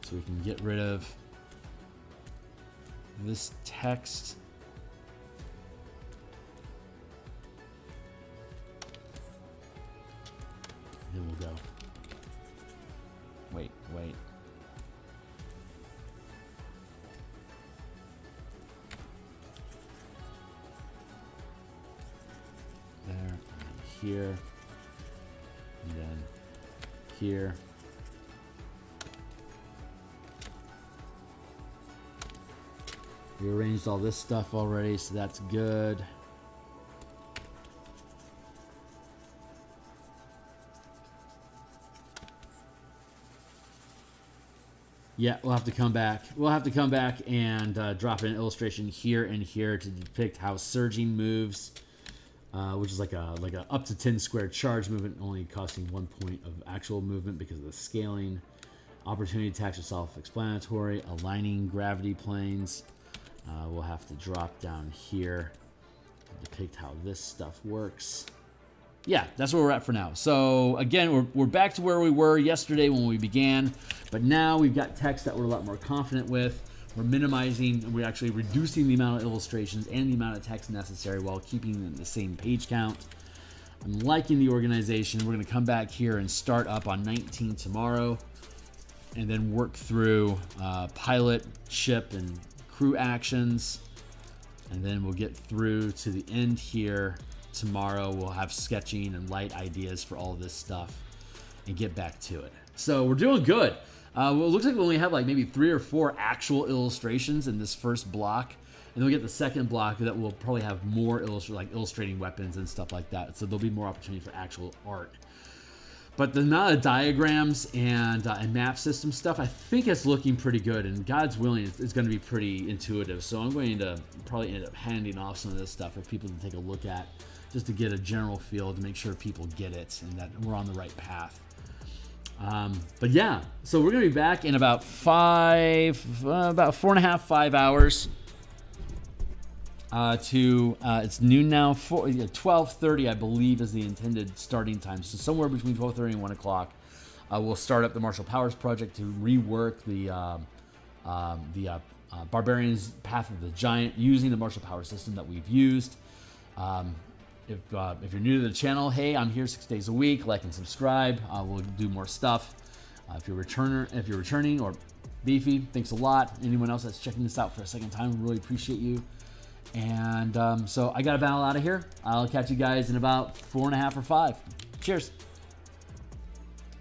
so we can get rid of this text. Then we'll go. Wait. There, and here, and then here. We arranged all this stuff already, so that's good. Yeah, we'll have to come back. We'll have to come back and drop an illustration here and here to depict how surging moves, which is like a up to 10 square charge movement, only costing 1 point of actual movement because of the scaling. Opportunity attacks are self-explanatory. Aligning gravity planes. We'll have to drop down here to depict how this stuff works. yeah, that's where we're at for now. So again, we're back to where we were yesterday when we began, but now we've got text that we're a lot more confident with. We're minimizing, we're actually reducing the amount of illustrations and the amount of text necessary while keeping the same page count. I'm liking the organization. We're going to come back here and start up on 19 tomorrow, and then work through pilot, ship, and crew actions. And then we'll get through to the end here tomorrow. We'll have sketching and light ideas for all this stuff and get back to it. So we're doing good. Well, it looks like we only have like maybe 3 or 4 actual illustrations in this first block. And then we get the second block that will probably have more illustrating weapons and stuff like that. So there'll be more opportunity for actual art. But the amount of diagrams and map system stuff, I think it's looking pretty good. And God's willing, it's going to be pretty intuitive. So I'm going to probably end up handing off some of this stuff for people to take a look at, just to get a general feel, to make sure people get it and that we're on the right path. But yeah, so we're going to be back in about 4.5, 5 hours. It's noon now. 12:30, I believe, is the intended starting time. So somewhere between 12:30 and 1 o'clock, we'll start up the Martial Powers project to rework the Barbarian's Path of the Giant using the Martial Power system that we've used. If you're new to the channel, hey, I'm here 6 days a week. Like and subscribe. We'll do more stuff. If you're returning or Beefy, thanks a lot. Anyone else that's checking this out for a second time, really appreciate you. And so I got to bow out of here. I'll catch you guys in about 4.5 or 5. Cheers.